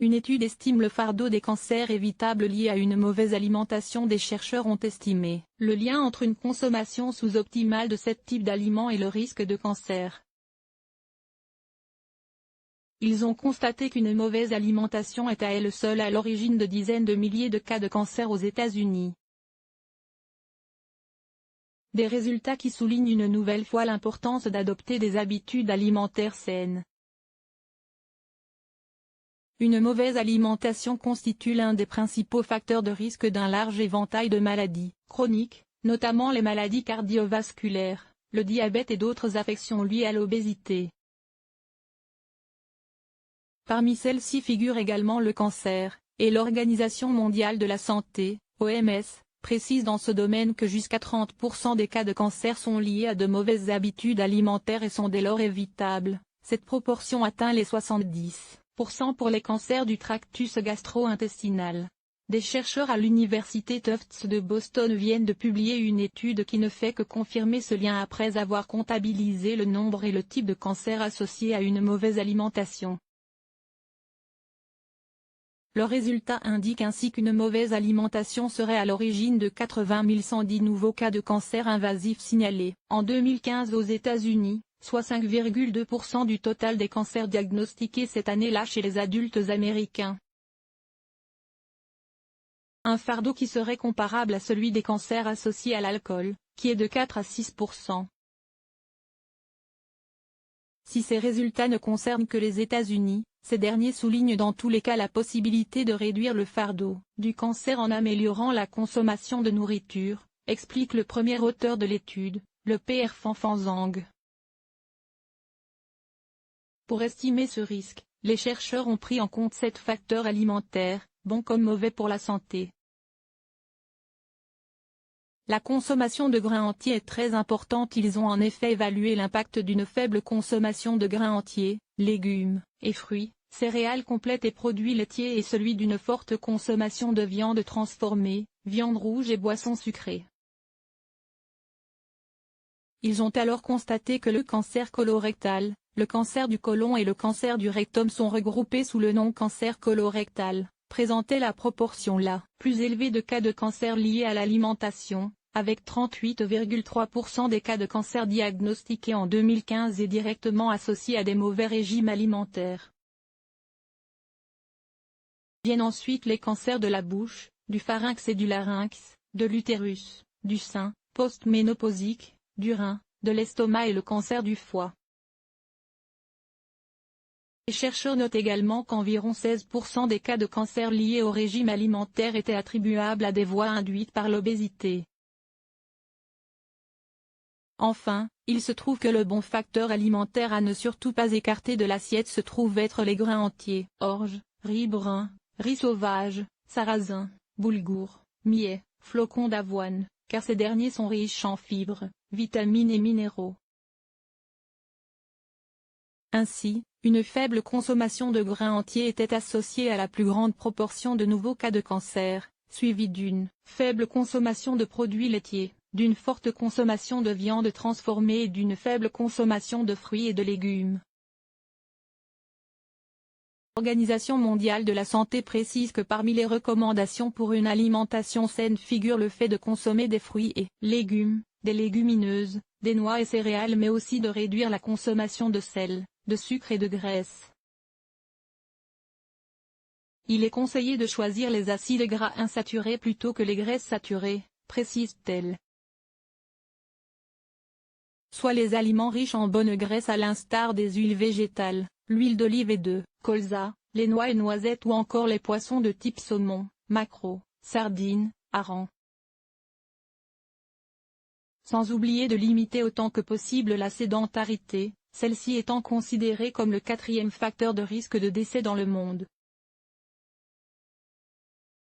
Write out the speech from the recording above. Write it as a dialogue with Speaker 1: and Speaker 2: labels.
Speaker 1: Une étude estime le fardeau des cancers évitables liés à une mauvaise alimentation. Des chercheurs ont estimé le lien entre une consommation sous-optimale de ce type d'aliments et le risque de cancer. Ils ont constaté qu'une mauvaise alimentation est à elle seule à l'origine de dizaines de milliers de cas de cancer aux États-Unis. Des résultats qui soulignent une nouvelle fois l'importance d'adopter des habitudes alimentaires saines. Une mauvaise alimentation constitue l'un des principaux facteurs de risque d'un large éventail de maladies chroniques, notamment les maladies cardiovasculaires, le diabète et d'autres affections liées à l'obésité. Parmi celles-ci figure également le cancer, et l'Organisation mondiale de la santé, OMS, précise dans ce domaine que jusqu'à 30% des cas de cancer sont liés à de mauvaises habitudes alimentaires et sont dès lors évitables. Cette proportion atteint les 70% pour les cancers du tractus gastro-intestinal. Des chercheurs à l'université Tufts de Boston viennent de publier une étude qui ne fait que confirmer ce lien après avoir comptabilisé le nombre et le type de cancer associés à une mauvaise alimentation. Leurs résultats indiquent ainsi qu'une mauvaise alimentation serait à l'origine de 80 110 nouveaux cas de cancer invasif signalés en 2015 aux États-Unis, soit 5,2% du total des cancers diagnostiqués cette année-là chez les adultes américains. Un fardeau qui serait comparable à celui des cancers associés à l'alcool, qui est de 4 à 6%. Si ces résultats ne concernent que les États-Unis, ces derniers soulignent dans tous les cas la possibilité de réduire le fardeau du cancer en améliorant la consommation de nourriture, explique le premier auteur de l'étude, le Pr Fanfan Zhang. Pour estimer ce risque, les chercheurs ont pris en compte 7 facteurs alimentaires, bons comme mauvais pour la santé. La consommation de grains entiers est très importante. Ils ont en effet évalué l'impact d'une faible consommation de grains entiers, légumes, et fruits, céréales complètes et produits laitiers et celui d'une forte consommation de viande transformée, viande rouge et boissons sucrées. Ils ont alors constaté que le cancer colorectal, le cancer du côlon et le cancer du rectum sont regroupés sous le nom cancer colorectal, présentait la proportion la plus élevée de cas de cancer liés à l'alimentation, avec 38,3% des cas de cancer diagnostiqués en 2015 et directement associés à des mauvais régimes alimentaires. Viennent ensuite les cancers de la bouche, du pharynx et du larynx, de l'utérus, du sein, post-ménopausique, du rein, de l'estomac et le cancer du foie. Les chercheurs notent également qu'environ 16% des cas de cancer liés au régime alimentaire étaient attribuables à des voies induites par l'obésité. Enfin, il se trouve que le bon facteur alimentaire à ne surtout pas écarter de l'assiette se trouve être les grains entiers, orge, riz brun, riz sauvage, sarrasin, boulgour, millet, flocons d'avoine, car ces derniers sont riches en fibres, vitamines et minéraux. Ainsi, une faible consommation de grains entiers était associée à la plus grande proportion de nouveaux cas de cancer, suivie d'une faible consommation de produits laitiers, d'une forte consommation de viande transformée et d'une faible consommation de fruits et de légumes. L'Organisation mondiale de la santé précise que parmi les recommandations pour une alimentation saine figure le fait de consommer des fruits et légumes, des légumineuses, des noix et céréales mais aussi de réduire la consommation de sel, de sucre et de graisse. Il est conseillé de choisir les acides gras insaturés plutôt que les graisses saturées, précise-t-elle. Soit les aliments riches en bonnes graisses à l'instar des huiles végétales, l'huile d'olive et de colza, les noix et noisettes ou encore les poissons de type saumon, maquereau, sardines, harengs. Sans oublier de limiter autant que possible la sédentarité, celle-ci étant considérée comme le 4e facteur de risque de décès dans le monde.